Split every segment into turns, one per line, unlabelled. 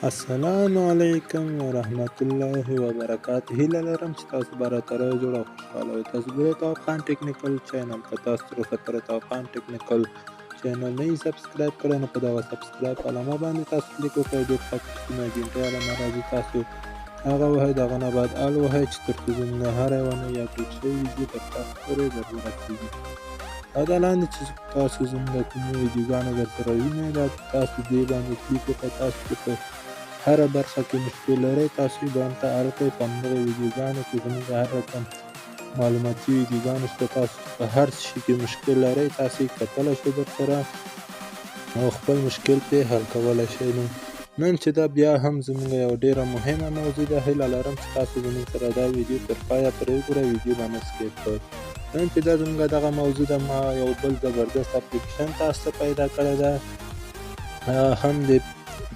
السلام علیکم ورحمت الله وبرکاته. هیله لرم چې تاسو به راتره جوړ او خوشحاله وئ. تاسو ګورئ د افغان ټیکنیکل چینل که تاسو تر اوسه پورې د افغان ټیکنیکل چینل نه یې سبسکرایب کړی نو په دغه سبسکرایب علامه باندې تاسو کلیک وکړئ. ډېر ښه کومه ګنټۍ علامه راځي تاسو هغه وهئ، د هغه نه بعد ال وهئ چې تر څو زموږ هره یوه نوې اپډیټ شوې ویډیو تر تاسو پورې در ورسېږي. او دا لاندې چې تاسو زموږ کومې ویډیوګانې درسره وینئ دا تاسو دې باندې کلیک وکړئ. تاسو چې په هره برخه کې مشکل لرئ تاسو یې باندې اړ کړئ. په همدغه ویډیوګانو کې زموږ هر رقم معلوماتي ویډیوګانو شته. تاسو په هر شي کې مشکل لرئ تاسو یې کتلی شئ درسره او خپل مشکل پرې حل کولی شئ. نو نن چې دا بیا هم زموږ یوه ډېره مهمه موضوع ده، هیله لرم چې تاسو زموږ سره دا ویډیو تر پایه پورې وګورئ، ویډیو به نه سکیپ کوئ. نن چې دا زموږ دغه موضوع ده، ما یو بل زبردست اپلیکیشن تاسو ته پیدا کړی ده، هم د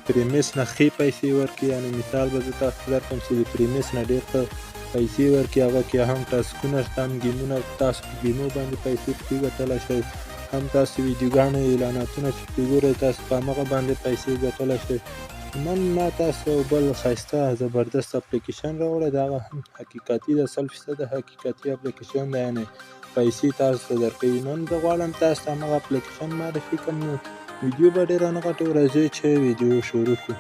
پریمیس نه ښې پیسې ورکړي. یعنې مثال به زه تاسو ته درکړم چې د پریمیس نه ډېر ښه پیسې ورکړي. هغه کې هم ټاسکونه شته، هم ګیمونه، تاسو په ګیمو باندې پیسې پکې ګټلی شئ، هم تاسو ویډیوګانې اعلاناتونه چې پکې ګورئ تاسو په همغه باندې پیسې ګټلی شئ. نن ما تاسو یو بل ښایسته زبردست اپلیکیشن راوړی، د هغه هم حقیقتي ده، 100% حقیقتي اپلیکیشن ده، یعنې پیسې تاسو ته درکوي. نن زه غواړم تاسو ته همغه اپلیکیشن معرفي کړم. نو ویډیو به ډېره نه غټو، راځئ چې ویډیو شروع کړو.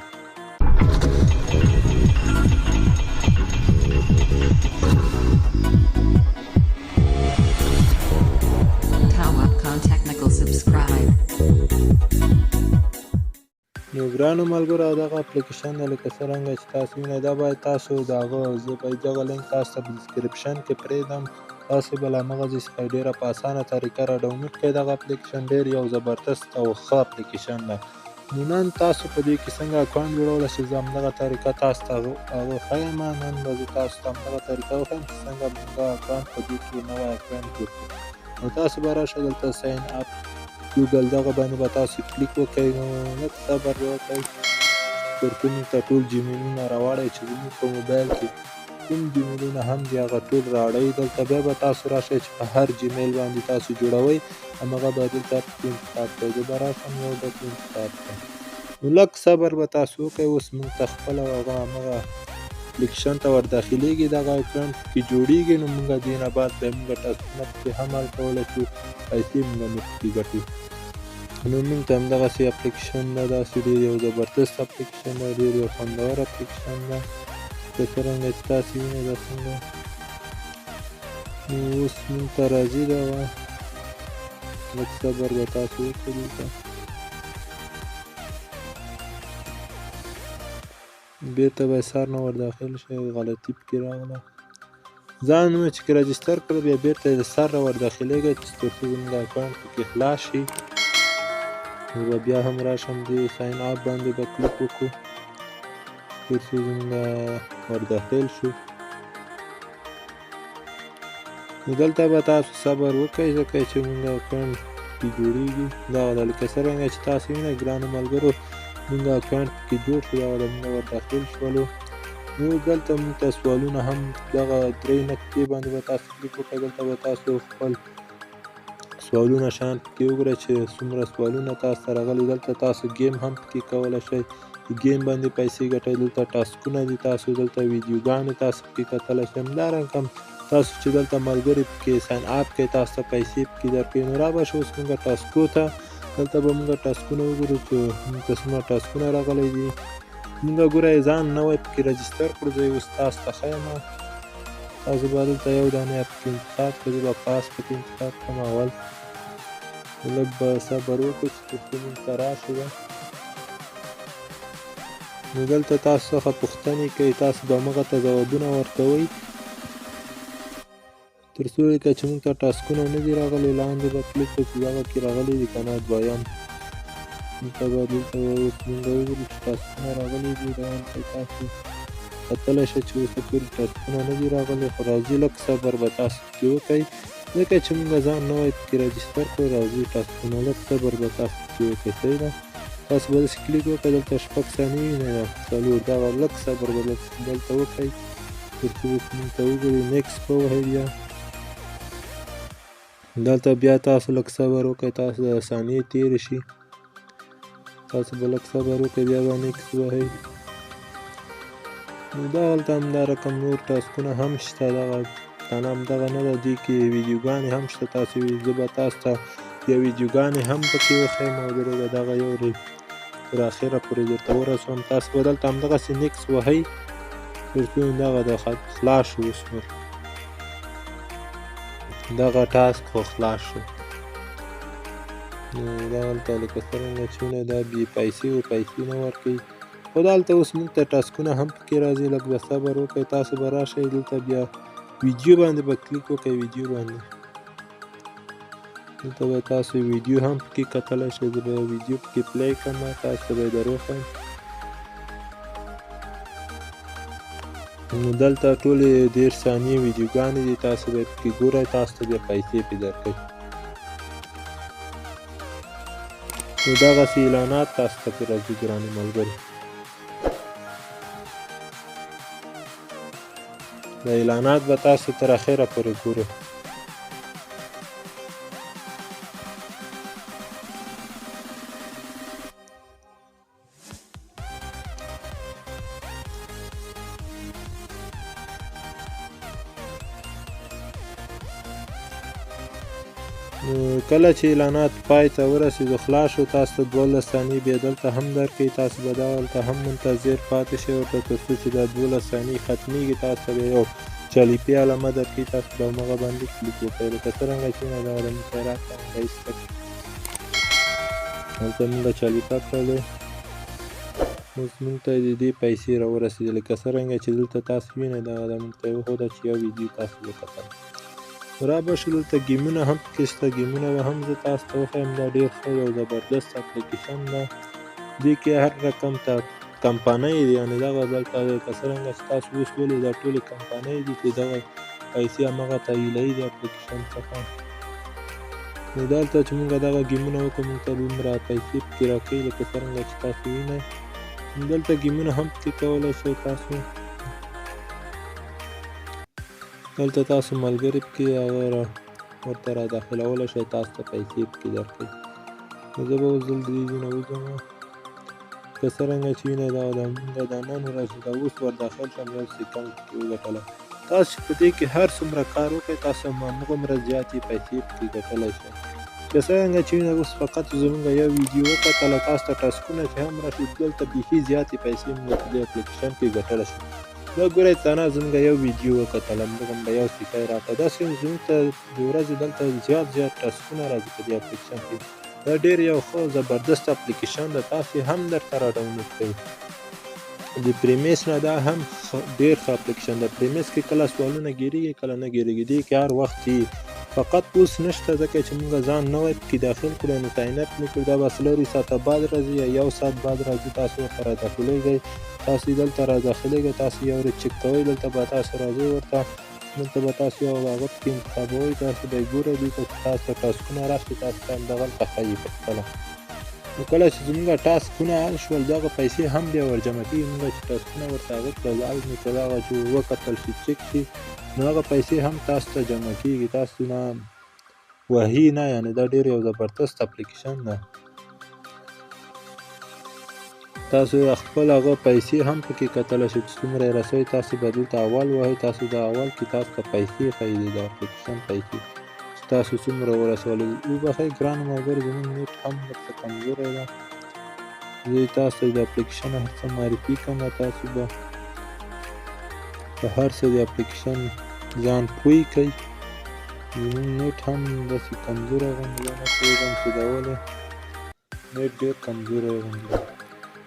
نو ګرانو ملګرو دغه اپلیکیشن ده لکه څرنګه چې تاسو وینئ، دا باید تاسو د هغه زه باید دغه لینک تاسو ته په ډسکرپشن کې پرېږدم، تاسو به له همغه ځای څخه ډېره په اسانه طریقه را ډاونلوډ کړئ. دغه اپلیکیشن ډېر یو زبردست او ښه اپلیکیشن ده. نو نن تاسو په دې کې څنګه اکاونټ جوړولی شئ، زه همدغه طریقه تاسو ته هغه ښیم. نن به زه تاسو ته همدغه طریقه وښیم چې څنګه موږ اکاونټ په دې کې نوی اکاونټ جوړ کړو. نو تاسو به راشئ دلته ساین اپ ګوګل دغه باندې به تاسو کلیک وکړئ. نو لږ صبر وکړئ تر څو موږ ته ټول جیمیلونه راواړئ چې زموږ په موبایل کې کوم جیمیلونه هم دي هغه ټول راوړئ. دلته بیا به تاسو راشئ چې په هر جیمیل باندې تاسو جوړوئ همغه به دلته پکې انتخاب کړئ. زه به راشم یو دلته انتخاب کړم. نو لږ صبر به تاسو وکړئ. اوس موږ ته خپله همغه اپلیکیشن ته ور داخلېږي، دغه اکاونټ کې جوړېږي. نو موږ دې نه بعد بیا موږ ټاسکونه پکې هم حل کولی شو، پیسې موږ نه پکې ګټو. نو موږ ته همدغسې اپلیکیشن ده، داسې ډېر یو زبردست اپلیکیشن ده، ډېر یو خوندور اپلیکیشن ده لکه څرنګه چې تاسو وینئ دا څنګه. نو اوس موږ ته راځي دغه لږ صبر به تاسو وکړئ. دلته بېرته به یې سر نه ور داخل شئ، غلطي پکې راغله. ځان مو چې رجسټر کړئ بیا بېرته یې د سر را ور داخلېږئ تر څو زموږ اکاونټ پکې خلاص شي. نو به بیا هم راشم دې ساین اپ باندې به کلیک وکړو تر څو زموږ ور داخل شو. نو دلته به تاسو صبر وکړئ ځکه چې زموږ اکاونټ کې جوړېږي. دغه ده لکه څرنګه چې تاسو وینئ ګرانو ملګرو زموږ اکاونټ کې جوړ شو، دغه ده موږ ور داخل شولو. نو دلته موږ ته سوالونه هم دغه 3 نقطې باندې به تاسو کلیک وکړئ. دلته به تاسو خپل سوالونه شیان پکې وګورئ چې څومره سوالونه تاسو ته راغلي. دلته تاسو گیم هم پکې کولی شئ، گیم باندې پیسې ګټئ. دلته ټاسکونه دي، تاسو دلته ویډیوګانې تاسو پکې کتلی شئ. همدارنګه تاسو چې دلته ملګري پکې ساین اپ کوئ تاسو ته پیسې پکې درکوي. نو رابشو اوس موږ ټاسکو ته، دلته به موږ ټاسکونه وګورو چې موږ ته څومره ټاسکونه راغلی دي. موږ ګورئ ځان نوی پکې رجسټر کړو، زه یې اوس تاسو ته ښیم. تاسو به دلته یو دانې پکې انتخاب کړئ، زه به پاس پکې انتخاب کړم اول. لږ به صبر وکړو چې تر څو موږ ته راشي. نو دلته تاسو څخه پوښتنې کوي، تاسو به همغه ته ځوابونه ورکوئ تر څو لکه چې موږ ته ټاسکونه نه دي راغلي. لاندې به کلیک وکړو چې دغه کې راغلي دي که نه دویم. دلته به دلته اوس موږ وګورو چې ټاسکونه راغلي دي. دلته تاسو کتلی شئ چې اوسه پورې ټاسکونه نه دي راغلي، خو راځي لږ صبر به تاسو پکې وکړئ ځکه چې موږ ځان نوی پکې رجسټر کړو. راځي ټاسکونه لږ صبر به تاسو پکې وکړئ. صحیح ده، تاسو به داسې کلیک وکړئ. دلته 6 ثانیې وینئ، 4، دغه لږ صبر به دلته وکړئ تر څو موږ ته وګورئ. نیکسټ به ووهئ بیا. دلته بیا تاسو لږ صبر وکړئ، تاسو د ثانیې تېرې شي، تاسو به لږ صبر وکړئ بیا به نیکسټ ووهئ. نو دغلته همدا رقم نور ټاسکونه هم شته، دغه تنه همدغه نه ده، دې کې ویډیوګانې هم شته. تاسو زه به تاسو ته یا ویډیوګانې هم پکې وښیم او درې دغه یو تر اخره پورې درته ورسوم. تاسو به دلته همدغسې نیکس وهئ تر څو دغه د خلاص شو. اوس نو دغه ټاسک خو خلاص شو. نو دغلته لکه څرنګه چې وینئ دا بې پیسې و، پیسې نه ورکوي. خو دلته اوس موږ ته ټاسکونه هم پکې راځي. لږ به صبر وکړئ. تاسو به راشئ دلته بیا ویډیو باندې به کلیک وکړئ. ویډیو باندې دلته به تاسو ویډیو هم پکې کتلی شئ. زه به ویډیو پکې پلی کړم، تاسو ته به یې در وښیم. نو دلته ټولې 10 ثانیې ویډیوګانې دي، تاسو به یې پکې ګورئ. تاسو ته بیا پیسې پرې درکوي. نو دغسې اعلانات تاسو ته پرې راځي ګرانو ملګرو. دا اعلانات به تاسو تر اخره پورې ګورئ. کله چې اعلانات پای ته ورسېدو خلاص شو، تاسو ته 12 ثانیې بیا دلته هم درکوي. تاسو به دلته هم منتظر پاتې شئ ورته تر څو چې دا 12 ثانیې ختمېږي. تاسو ته به یو چلیپي علامه درکوي. تاسو به همغه باندې کلیک وکړئ. لکه څرنګه چې وینئ دغه د موږ ته یې راکړه، همغه ایسته کړه. هلته موږ چلیپه کړلې. اوس موږ ته د دې پیسې راورسېدې. لکه څرنګه چې دلته تاسو وینئ دغه د موږ ته یې وښوده چې یو ویډیو تاسو وکتل. را به شو دلته ګیمونه هم پکې شته. ګیمونه به هم زه تاسو ته وښیم. دا ډېر ښه یو زبردست اپلیکیشن ده. دې کې هر رقم ته کمپنۍ دي، یعنې دغه دلته لکه څرنګه چې تاسو اوس ولې دا ټولې کمپنۍ دي چې دغه پیسې همغه تحویلوي د اپلیکیشن څخه. نو دلته چې موږ دغه ګیمونه وکړو موږ ته دومره پیسې پکې راکوي لکه څرنګه چې تاسو وینئ. دلته ګیمونه هم پکې کولی شئ. تاسو دلته تاسو ملګري پکې هغه ورته را داخلولی شئ. تاسو ته پیسې پکې درکوي. نو زه به اوس دلته دې ځای نه وځم. که څرنګه چې وینئ دا موږ د نن ورځ دا اوس ور داخل شم، یو سیکنډ پکې وګټلی. تاسو چې په دې کې هر څومره کار وکړئ تاسو هماغومره زیاتې پیسې پکې ګټلی شئ. که څرنګه چې وینئ اوس فقط زموږ یو ویډیو وکتله، تاسو ته ټاسکونه چې هم راشي دلته بیخي زیاتې پیسې موږ په دې اپلیکیشن کې ګټلی شو. دا ګورئ تنه زموږ یو ویډیو وکتله، همدغه به یو سیکی راکړه. داسې زموږ ته د ورځې دلته زیات ټاسکونه راځي په دې اپلیکیشن کې. دا ډېر یو ښه زبردست اپلیکیشن ده. تاسو هم درته را ډاونلوډ کړئ. د پریمیس نه دا هم ډېر ښه اپلیکیشن ده. پریمیس کې کله سوالونه ګیرېږي کله نه ګیرېږي. دې کې هر وخت فقط اوس نشته ځکه چې موږ ځان نوی پکې داخل کړو، نو ساین اپ مې کړو. دا به 4 ساعته بعد راځي یا 1 ساعت بعد راځي. تاسو ورته را داخلېږئ. تاسو دلته را داخلېږئ. تاسو یو ورځ چک کوئ. دلته به تاسو راځئ ورته. دلته به تاسو یو هغه پکې انتخابوئ. تاسو به یې ګورئ. دلته چې تاسو ته ټاسکونه راشي تاسو ته همدغلته ښیي په خپله. نو کله چې زموږ ټاسکونه حل شول دغه پیسې هم بیا ورجمع کېږي. موږ چې ټاسکونه ورته هغه کړل حل مې کړل، هغه چې وکتل شي چک شي، نو هغه پیسې هم تاسو ته جمع کېږي. تاسو نه وهي نه، یعنې دا ډېر یو زبردست اپلیکیشن ده. تاسو خپل هغه پیسې هم پکې کتلی شئ چې څومره یې رسوئ. تاسو به دلته اول وهئ. تاسو د اول کې تاسو ته پیسې ښیي د اپلیکیشن پیسې چې تاسو څومره ورسولئ. وبښئ ګرانو ملګرو زموږ نیټ هم ورته کمزوری ده. زه تاسو ته د اپلیکیشن هر څه معرفي کوم. تاسو به په هر څه د اپلیکیشن ځان پوه کړئ. زموږ نیټ هم داسې کمزوری غوندې ده، نه پوهېږم چې دا ولې نیټ ډېر کمزوری غوندې ده.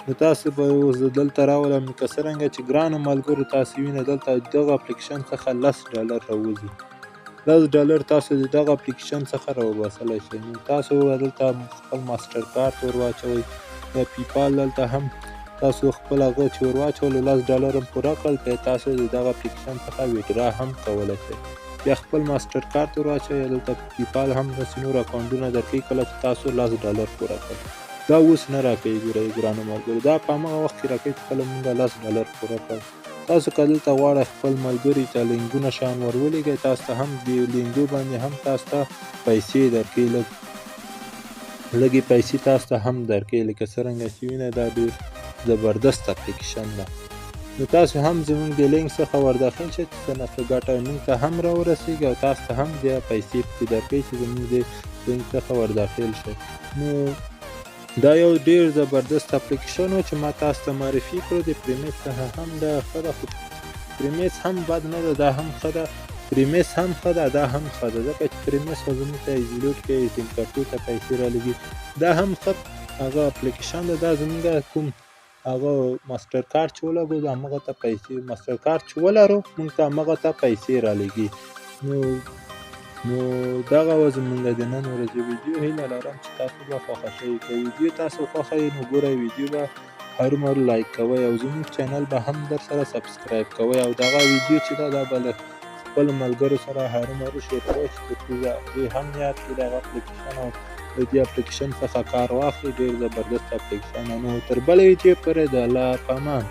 نو تاسو به اوس دلته راولم. که څرنګه چې ګرانو ملګرو تاسو وینئ دلته دغه اپلیکیشن څخه $10 راوځي. $10 تاسو د دغه اپلیکیشن څخه راوباسلی شئ. نو تاسو دلته خپل ماسټر کارت ور واچوئ یا پیپال. دلته هم تاسو خپل هغه چې ور واچولو $10 هم پوره کړل، بیا تاسو د دغه اپلیکیشن څخه ویډرا هم کولی شئ. یا خپل ماسټر کارت ور واچوئ. دلته پیپال هم داسې نور اکاونټونه درکوي کله چې تاسو $10 پوره کړئ. دا اوس نه راکوي. ګورئ ګرانو ملګرو دا په همغه وخت کې راکوي چې کله موږ $10 پوره کړو. تاسو که دلته غواړئ خپل ملګري ته لینکونه شیان ور ولېږئ، تاسو ته هم د لینکو باندې هم تاسو ته پیسې درکوي. لږې پیسې تاسو ته هم درکوي. لکه څرنګه چې وینئ دا ډېر زبردست اپلیکیشن ده. نو تاسو هم زموږ د لینک څخه ورداخل شئ چې څه نه څه ګټه موږ ته هم راورسېږي او تاسو ته هم بیا پیسې پکې درکوي چې زموږ د لینک څخه ورداخل شئ. نو دا یو ډېر زبردست اپلیکیشن و چې ما تاسو ته معرفي کړو. د پریمیس څخه هم دا ښه ده، خو پریمیس هم بد نه ده، دا هم ښه ده. پریمیس هم ښه ده، دا هم ښه ده، ځکه چې پریمیس خو زموږ ته ایزیلوټ کې سیم کارتو ته پیسې رالېږي. دا هم ښه هغه اپلیکیشن ده. دا زموږ کوم هغه ماسټر کارت چې ولګوو همغه ته پیسې، ماسټر کارت چې ولرو موږ ته همغه ته پیسې رالېږي. نو دغه وه زموږ د نن ورځې ویډیو. هیله لرم چې تاسو به خوښه شوې. که ویډیو تاسو خوښه وي نو ګوره ویډیو به هرومرو لایک کوئ او زموږ چینل به هم درسره سبسکرایب کوئ او دغه ویډیو چې ده دا به له خپلو ملګرو سره هرومرو شیر کوئ چې دوی هم یاد کړي دغه اپلیکیشن او د دې اپلیکیشن څخه کار واخلي. ډېر زبردست اپلیکیشن. نو تر بلې ویډیو پورې د الله په امان.